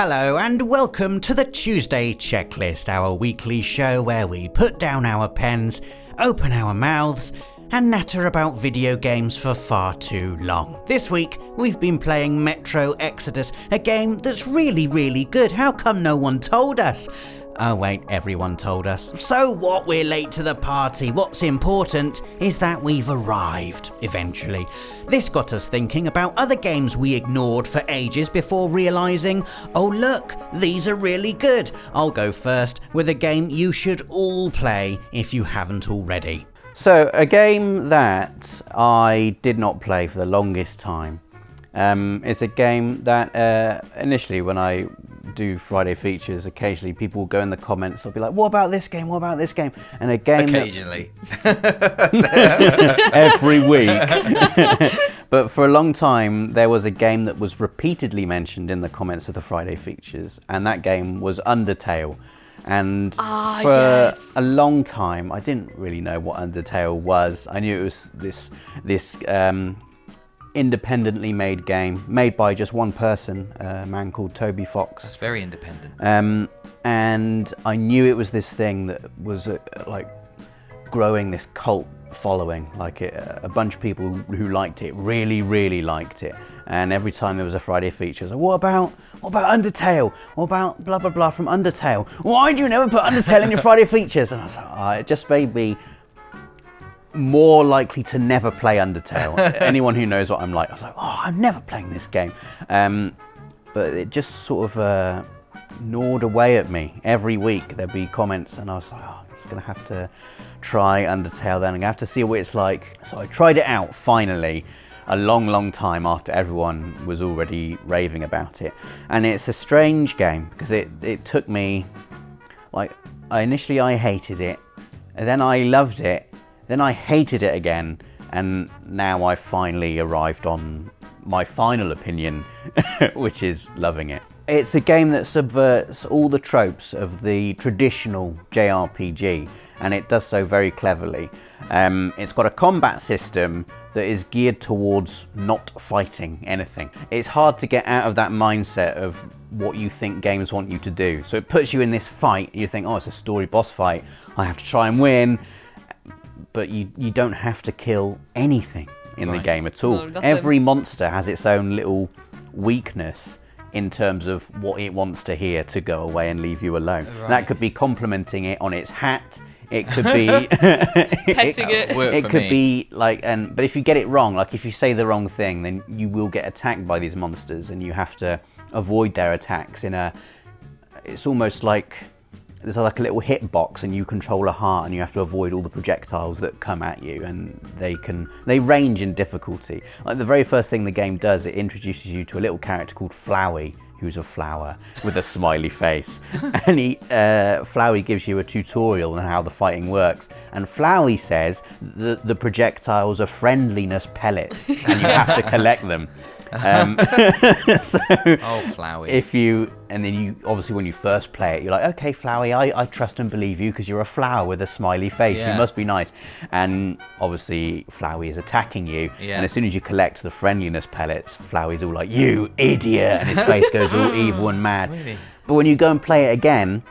Hello and welcome to the Tuesday Checklist, our weekly show where we put down our pens, open our mouths, and natter about video games for far too long. This week, we've been playing Metro Exodus, a game that's really good. How come no one told us? Oh wait, everyone told us. So what, we're late to the party. What's important is that we've arrived, eventually. This got us thinking about other games we ignored for ages before realising, oh look, these are really good. I'll go first with a game you should all play if you haven't already. So, a game that I did not play for the longest time is a game that initially when I do Friday features, occasionally people will go in the comments, they'll be like, what about this game, what about this game? And a game occasionally. Every week. But for a long time, there was a game that was repeatedly mentioned in the comments of the Friday features, and that game was Undertale. And for a long time, I didn't really know what Undertale was. I knew it was this independently made game, made by just one person, a man called Toby Fox. That's very independent. And I knew it was this thing that was like growing this cult following. Like a bunch of people who liked it, really liked it. And every time there was a Friday feature, I was like, what about Undertale? What about blah blah blah from Undertale? Why do you never put Undertale in your Friday features? And I was like, it just made me more likely to never play Undertale. Anyone who knows what I'm like, I was like, I'm never playing this game. But it just sort of gnawed away at me. Every week there'd be comments and I was like, I'm just gonna have to try Undertale then. I'm gonna have to see what it's like. So I tried it out finally, a long time after everyone was already raving about it. And it's a strange game because it took me, like, initially I hated it, and then I loved it, then I hated it again, and now I've finally arrived on my final opinion, which is loving it. It's a game that subverts all the tropes of the traditional JRPG, and it does so very cleverly. It's got a combat system that is geared towards not fighting anything. It's hard to get out of that mindset of what you think games want you to do. So it puts you in this fight, you think, it's a story boss fight, I have to try and win, but you don't have to kill anything in the game at all. No, every monster has its own little weakness in terms of what it wants to hear to go away and leave you alone. Right. That could be complimenting it on its hat. It could be petting it. It could be like, but if you get it wrong, like if you say the wrong thing, then you will get attacked by these monsters, and you have to avoid their attacks. It's almost like there's like a little hitbox, and you control a heart, and you have to avoid all the projectiles that come at you, and they range in difficulty. Like the very first thing the game does, it introduces you to a little character called Flowey, who's a flower with a smiley face. And Flowey gives you a tutorial on how the fighting works. And Flowey says the projectiles are friendliness pellets and you have to collect them. So Flowey. And then you, obviously when you first play it, you're like, okay, Flowey, I trust and believe you because you're a flower with a smiley face. Yeah. You must be nice. And obviously Flowey is attacking you. Yeah. And as soon as you collect the friendliness pellets, Flowey's all like, you idiot. And his face goes all evil and mad. Really? But when you go and play it again,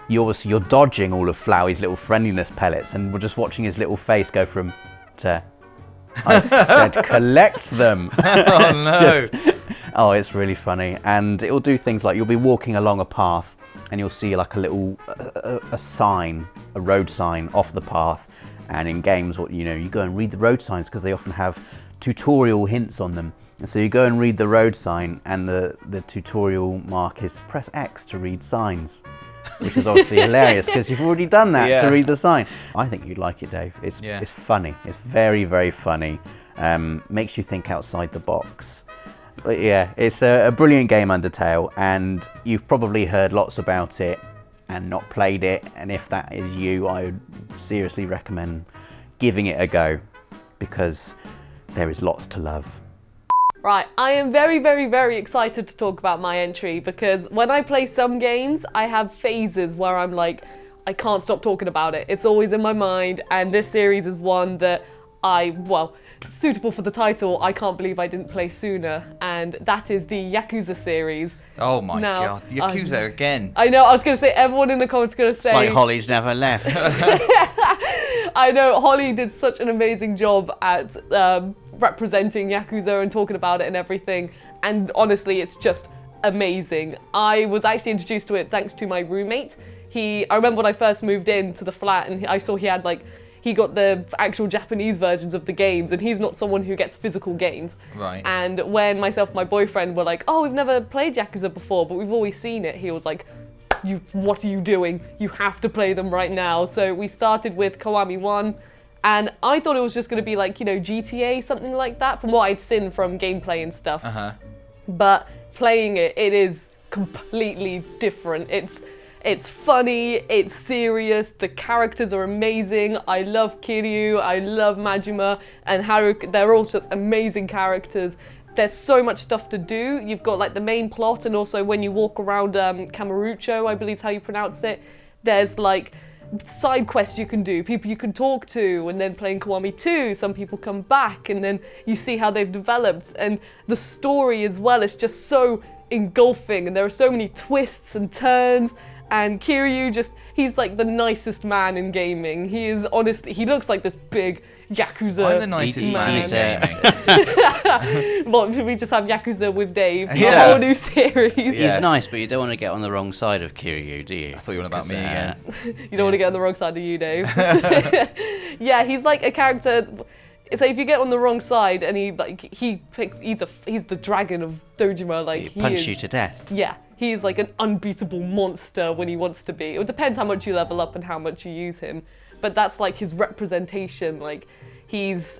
you're dodging all of Flowey's little friendliness pellets, and we're just watching his little face go from to, I said collect them. Oh no. It's really funny. And it'll do things like you'll be walking along a path and you'll see like a little a sign, a road sign off the path. And in games, you go and read the road signs because they often have tutorial hints on them. And so you go and read the road sign, and the tutorial mark is press X to read signs, which is obviously hilarious because you've already done that to read the sign. I think you'd like it, Dave. It's funny. It's very funny. Makes you think outside the box. But yeah, it's a brilliant game, Undertale, and you've probably heard lots about it and not played it. And if that is you, I would seriously recommend giving it a go because there is lots to love. Right, I am very excited to talk about my entry because when I play some games, I have phases where I'm like, I can't stop talking about it. It's always in my mind, and this series is one that suitable for the title, I can't believe I didn't play sooner, and that is the Yakuza series. Oh my god, Yakuza again. I know, I was going to say, everyone in the comments is going to say... It's like Holly's never left. I know, Holly did such an amazing job at representing Yakuza and talking about it and everything, and honestly, it's just amazing. I was actually introduced to it thanks to my roommate. I remember when I first moved into the flat and I saw he had he got the actual Japanese versions of the games, and he's not someone who gets physical games. Right. And when myself and my boyfriend were like, oh, we've never played Yakuza before, but we've always seen it, he was like, what are you doing? You have to play them right now. So we started with Kiwami 1, and I thought it was just going to be like, GTA, something like that, from what I'd seen from gameplay and stuff. But playing it is completely different. It's funny, it's serious, the characters are amazing. I love Kiryu, I love Majima, and Haruka, they're all just amazing characters. There's so much stuff to do. You've got like the main plot, and also when you walk around Kamurocho, I believe is how you pronounce it, there's like side quests you can do, people you can talk to, and then playing Kiwami 2, some people come back, and then you see how they've developed, and the story as well is just so engulfing, and there are so many twists and turns. And Kiryu he's like the nicest man in gaming. He is honestly, he looks like this big Yakuza I'm the nicest man in gaming. Well, we just have Yakuza with Dave, a Yeah. whole new series. He's nice, but you don't want to get on the wrong side of Kiryu, do you? I thought you were on about me again. You don't want to get on the wrong side of you, Dave. Yeah, he's like a character. So if you get on the wrong side and he's the dragon of Dojima, like He punch you to death. Yeah, he's like an unbeatable monster when he wants to be. It depends how much you level up and how much you use him, but that's like his representation. Like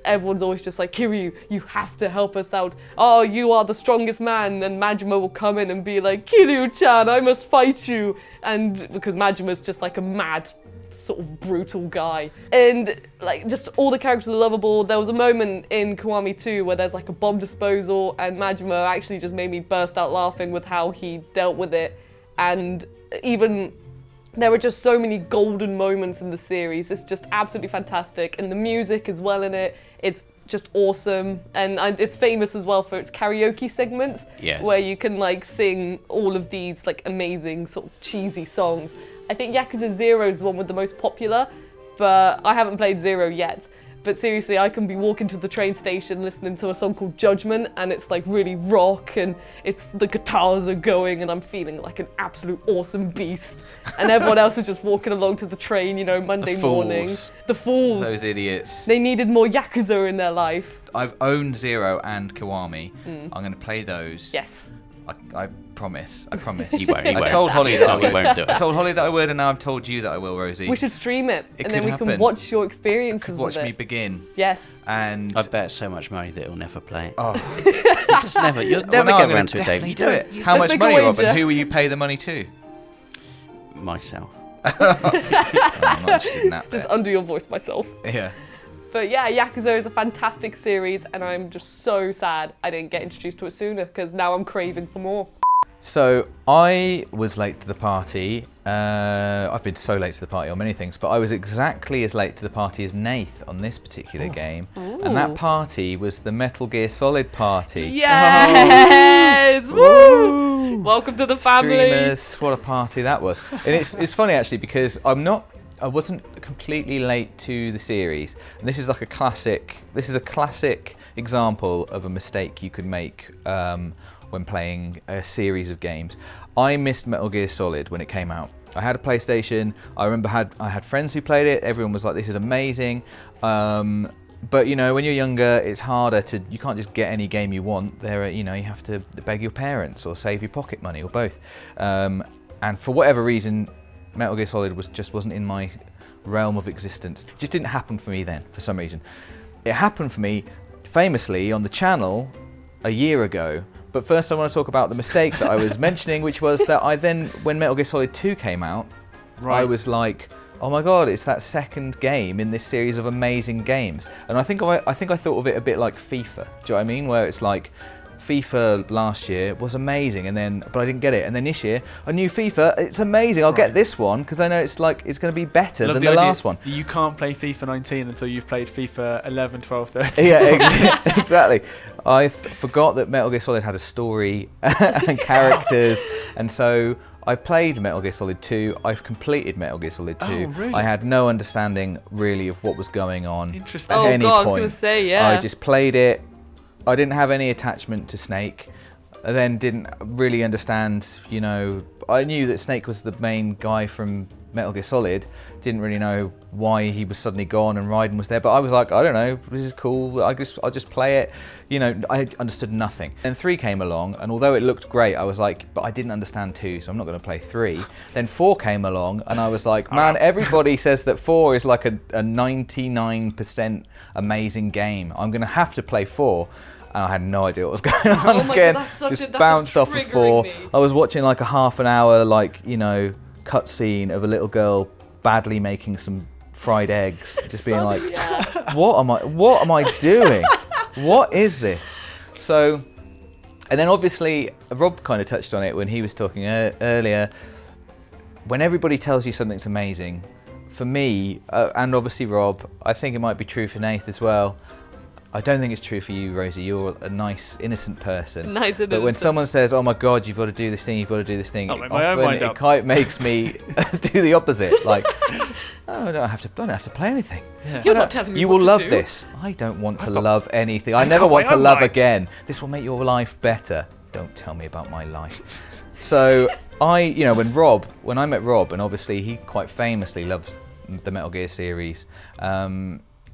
everyone's always just like, Kiryu, you have to help us out. Oh, you are the strongest man, and Majima will come in and be like, Kiryu-chan, I must fight you, and because Majima's just like a mad sort of brutal guy, and like just all the characters are lovable. There was a moment in Kiwami 2 where there's like a bomb disposal, and Majima actually just made me burst out laughing with how he dealt with it. And even there were just so many golden moments in the series. It's just absolutely fantastic, and the music as well in it, it's just awesome, and it's famous as well for its karaoke segments. Yes. Where you can like sing all of these like amazing sort of cheesy songs. I think Yakuza 0 is the one with the most popular, but I haven't played 0 yet. But seriously, I can be walking to the train station listening to a song called Judgment, and it's like really rock, and the guitars are going, and I'm feeling like an absolute awesome beast. And everyone else is just walking along to the train, Monday morning. The fools. Those idiots. They needed more Yakuza in their life. I've owned 0 and Kiwami. I'm going to play those. Yes. I promise. I promise. You won't. I told Holly that I would. won't do it. I told Holly that I would, and now I've told you that I will, Rosie. We should stream it, and then could we happen. can watch your experiences Watch with me it. begin. Yes. And I bet so much money that he'll never play it. oh, You'll never well, no, I'm get around to it, definitely Dave. do it. How Let's much make a money, Robin? wager. Who will you pay the money to? Myself. Oh, I'm not interested in that Just bit. under your voice myself. Yeah. But yeah, Yakuza is a fantastic series, and I'm just so sad I didn't get introduced to it sooner, because now I'm craving for more. So I was late to the party. I've been so late to the party on many things, but I was exactly as late to the party as Nath on this particular game. And that party was the Metal Gear Solid party. Yes! Woo! Welcome to the family. Streamers, what a party that was. And it's funny actually, because I wasn't completely late to the series. And this is like a classic example of a mistake you could make when playing a series of games. I missed Metal Gear Solid when it came out. I had a PlayStation. I remember I had friends who played it. Everyone was like, "This is amazing." But when you're younger, it's harder to. You can't just get any game you want. You have to beg your parents or save your pocket money or both. And for whatever reason, Metal Gear Solid wasn't in my realm of existence. It just didn't happen for me then, for some reason. It happened for me famously on the channel a year ago. But first I want to talk about the mistake that I was mentioning, which was that when Metal Gear Solid 2 came out, I was like, oh my god, it's that second game in this series of amazing games. And I think I thought of it a bit like FIFA, do you know what I mean? Where it's like, FIFA last year was amazing, but I didn't get it. And then this year, a new FIFA, it's amazing. I'll get this one because I know it's going to be better than the last one. You can't play FIFA 19 until you've played FIFA 11, 12, 13. Yeah, exactly. I forgot that Metal Gear Solid had a story and characters, and so I played Metal Gear Solid 2. I've completed Metal Gear Solid 2. Oh, really? I had no understanding really of what was going on. Interesting. Oh At any god, I was point. gonna say, yeah. I just played it. I didn't have any attachment to Snake. I then didn't really understand, I knew that Snake was the main guy from Metal Gear Solid. Didn't really know why he was suddenly gone and Raiden was there, but I was like, I don't know, this is cool. I'll just play it. I understood nothing. And 3 came along, and although it looked great, I was like, but I didn't understand 2, so I'm not going to play 3. Then 4 came along, and I was like, man, everybody says that 4 is like a 99% amazing game. I'm going to have to play 4. And I had no idea what was going on. Oh my Again, God, that's bounced off of 4. triggering me. I was watching like a half an hour, cutscene of a little girl badly making some fried eggs, just being like, what am I doing? What is this? So, and then obviously Rob kind of touched on it when he was talking earlier. When everybody tells you something's amazing, for me, and obviously Rob, I think it might be true for Nath as well. I don't think it's true for you, Rosie. You're a nice, innocent person. Nice, But when someone says, "Oh my God, you've got to do this thing, you've got to do this thing," I'll make my own mind it up. quite makes me do the opposite. Like, oh, I don't have to play anything. Yeah. You're not telling me You what will to love do. this. I don't want to got- love anything. I I've never got want my to own love mind. again. This will make your life better. Don't tell me about my life. So when I met Rob, and obviously he quite famously loves the Metal Gear series,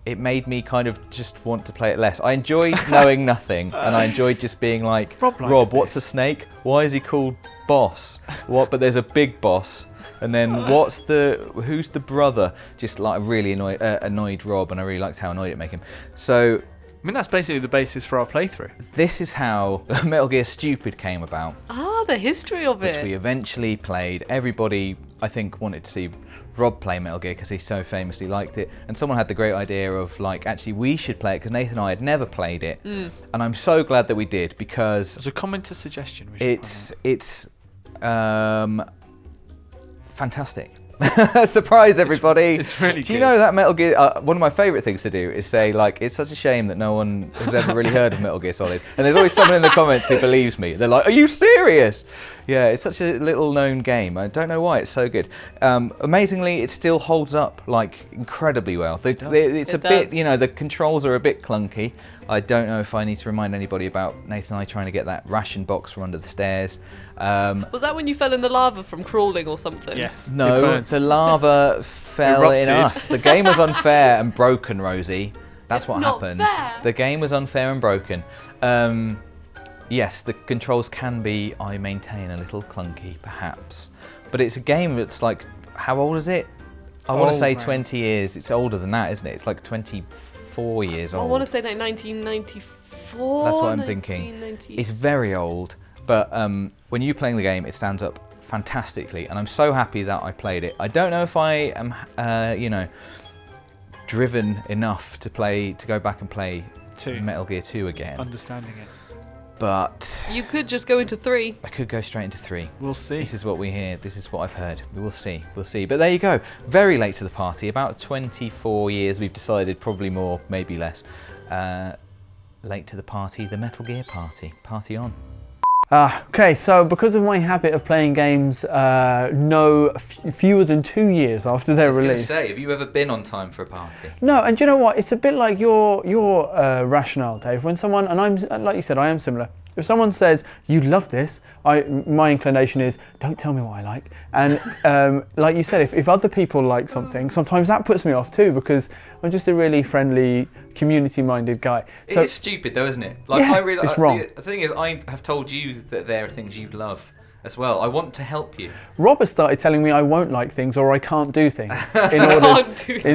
it made me kind of just want to play it less. I enjoyed knowing nothing, and I enjoyed just being like, Rob likes Rob, what's a this." snake? Why is he called Boss? What? But there's a big boss. And then who's the brother? Just like really annoyed Rob, and I really liked how annoyed it made him. So I mean, that's basically the basis for our playthrough. this is how Metal Gear Stupid came about, Ah, the history of which it. we eventually played. Everybody, I think, wanted to see Rob play Metal Gear because he so famously liked it, and someone had the great idea of like, actually we should play it because Nathan and I had never played it, and I'm so glad that we did because As a commenter suggestion, we should it's fantastic. Surprise everybody! it's really Do you good. know that Metal Gear? One of my favourite things to do is say like, it's such a shame that no one has ever really heard of Metal Gear Solid, and there's always someone in the comments who believes me. They're like, "Are you serious?" Yeah, it's such a little known game. I don't know why it's so good. Amazingly, it still holds up like incredibly well. It's It a bit, does. the controls are a bit clunky. I don't know if I need to remind anybody about Nathan and I trying to get that ration box from under the stairs. Was that when you fell in the lava from crawling or something? Yes. it No, burns. the lava fell in Erupted. us. The game was unfair and broken, Rosie. That's It's what not happened. fair. The game was unfair and broken. Yes, the controls can be, I maintain, a little clunky, perhaps. But it's a game that's like, how old is it? I want to Oh, say man. 20 years. It's older than that, isn't it? It's like 24 years I old. want to say like 1994. That's what I'm thinking. 1990. It's very old, but when you're playing the game, it stands up fantastically, and I'm so happy that I played it. I don't know if I am, driven enough to go back and play 2. Metal Gear 2 again, Understanding it. but You could just go into 3. I could go straight into 3. We'll see. This is what we hear. This is what I've heard. We'll see. We'll see. But there you go. Very late to the party. About 24 years. We've decided, probably more, maybe less. Late to the party. The Metal Gear party. Party on. Okay, so because of my habit of playing games fewer than 2 years after their release. have you ever been on time for a party? No, and do you know what? It's a bit like your rationale, Dave. When someone, and I'm like you said, I am similar. If someone says you love this, my inclination is don't tell me what I like. And like you said, if other people like something, sometimes that puts me off too because I'm just a really friendly, community-minded guy. It is stupid though, isn't it? Like, Yeah, it's wrong. The thing is, I have told you that there are things you love as well. I want to help you. Rob has started telling me I won't like things or I can't do things in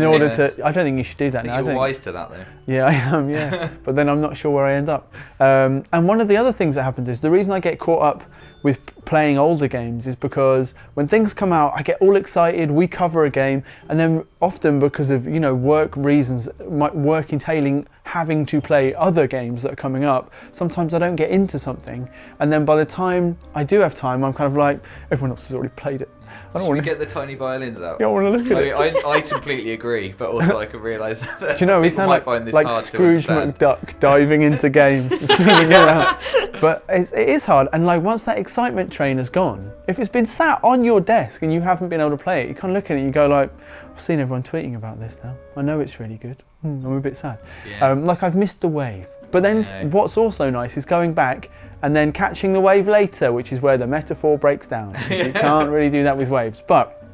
order to. I don't think you should do that I think now. you're wise to that though. Yeah, I am, yeah. But then I'm not sure where I end up. And one of the other things that happens is the reason I get caught up with playing older games is because when things come out, I get all excited, we cover a game, and then often because of, work reasons, my work entailing having to play other games that are coming up, sometimes I don't get into something, and then by the time I do have time, I'm kind of like, everyone else has already played it. I don't Should want we to get the tiny violins out? I don't want to look at it. I completely agree, but also I can realise that Do you know, we people sound might find this like hard Scrooge to understand. McDuck diving into games, swinging around. But it is hard, and like once that excitement train has gone, if it's been sat on your desk and you haven't been able to play it, you kind of look at it and you go like, I've seen everyone tweeting about this now. I know it's really good. I'm a bit sad. Yeah. Like I've missed the wave. But then what's also nice is going back and then catching the wave later, which is where the metaphor breaks down. You can't really do that with waves. But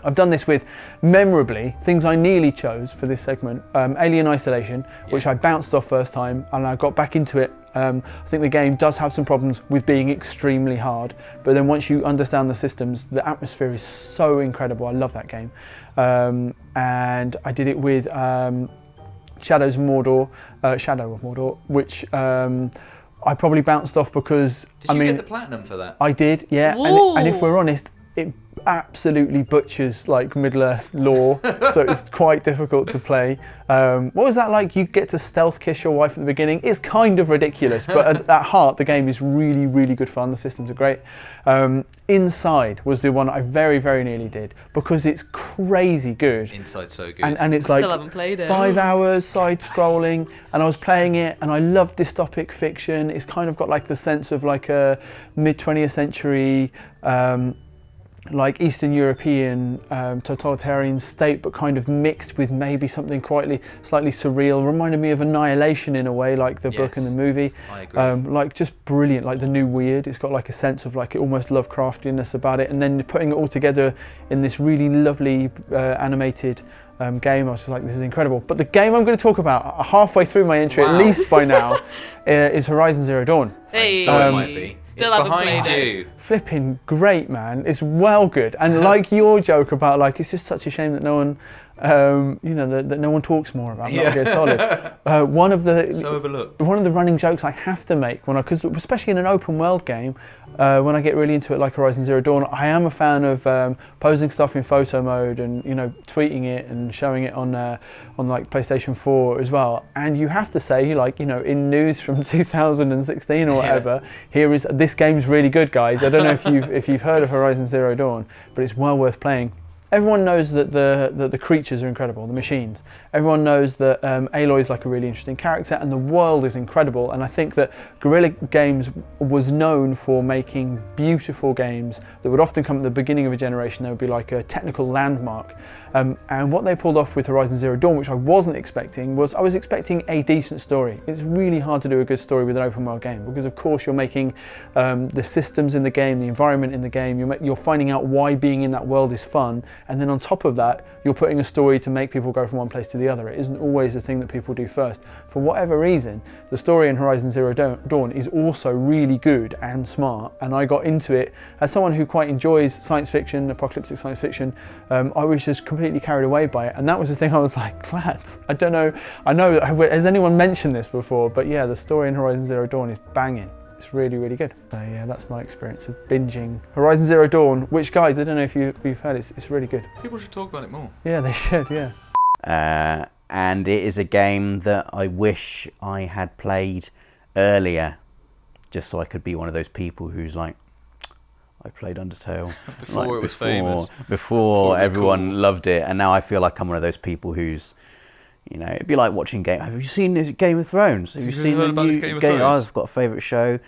I've done this with, memorably, things I nearly chose for this segment. Alien Isolation, which I bounced off first time, and I got back into it. I think the game does have some problems with being extremely hard, but then once you understand the systems, the atmosphere is so incredible. I love that game. And I did it with Shadow of Mordor, which I probably bounced off because Did you get the platinum for that? I did, yeah. And if we're honest, it absolutely butchers like Middle-earth lore, so it's quite difficult to play. What was that like? You get to stealth kiss your wife at the beginning. It's kind of ridiculous, but at heart, the game is really, really good fun. The systems are great. Inside was the one I very, very nearly did because it's crazy good. Inside's so good. And it's I like still haven't played it. 5 hours side-scrolling, and I was playing it, and I love dystopic fiction. It's kind of got like the sense of like a mid-20th century like Eastern European totalitarian state, but kind of mixed with maybe something slightly surreal. Reminded me of Annihilation in a way, like the book and the movie. I agree. Like just brilliant, like the new weird. It's got like a sense of like almost Lovecraftiness about it, and then putting it all together in this really lovely animated game. I was just like, this is incredible. But the game I'm going to talk about halfway through my entry, at least by now, is Horizon Zero Dawn. Hey, Thought it might be. Still It's haven't behind played you. Flipping great, man. It's well good. And like your joke about like, it's just such a shame that no one, that no one talks more about Metal Gear Solid. One of the overlooked. One of the running jokes I have to make because especially in an open world game, when I get really into it, like Horizon Zero Dawn, I am a fan of posing stuff in photo mode and tweeting it and showing it on like PlayStation 4 as well. And you have to say, like in news from 2016 or whatever, here is this game's really good, guys. I don't know if you've heard of Horizon Zero Dawn, but it's well worth playing. Everyone knows that the creatures are incredible, the machines. Everyone knows that Aloy's like a really interesting character, and the world is incredible. And I think that Guerrilla Games was known for making beautiful games that would often come at the beginning of a generation. They would be like a technical landmark. And what they pulled off with Horizon Zero Dawn, which I wasn't expecting, was I was expecting a decent story. It's really hard to do a good story with an open world game because, of course, you're making the systems in the game, the environment in the game. You're finding out why being in that world is fun. And then on top of that, you're putting a story to make people go from one place to the other. It isn't always the thing that people do first. For whatever reason, the story in Horizon Zero Dawn is also really good and smart. And I got into it as someone who quite enjoys science fiction, apocalyptic science fiction. I was just completely carried away by it. And that was the thing I was like, lads, I don't know. I know, has anyone mentioned this before? But yeah, the story in Horizon Zero Dawn is banging. It's really, really good. So yeah, that's my experience of binging Horizon Zero Dawn, which, guys, I don't know if you've heard, it's really good. People should talk about it more. Yeah, they should, yeah. And it is a game that I wish I had played earlier, just so I could be one of those people who's like, I played Undertale Before it was famous. Before it was everyone cool. loved it, and now I feel like I'm one of those people who's, it'd be like watching Game. Have you seen this Game of Thrones? Have you seen heard the about new this Game of Thrones? Oh, I've got a favourite show,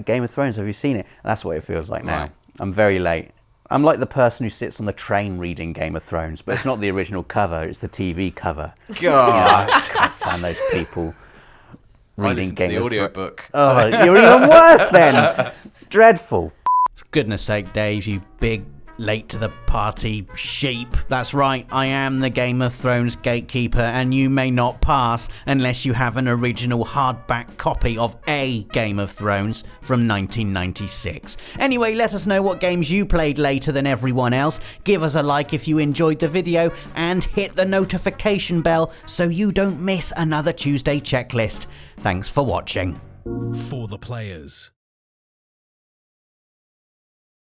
Game of Thrones. Have you seen it? And that's what it feels like now. Right. I'm very late. I'm like the person who sits on the train reading Game of Thrones, but it's not the original cover; it's the TV cover. God. I can't stand those people I reading listened to Game the of audio Thrones. book. Oh, you're even worse then. Dreadful. For goodness sake, Dave, you big late to the party sheep. That's right, I am the Game of Thrones gatekeeper, and you may not pass unless you have an original hardback copy of a Game of Thrones from 1996. Anyway, let us know what games you played later than everyone else. Give us a like if you enjoyed the video, and hit the notification bell so you don't miss another Tuesday checklist. Thanks for watching. For the players.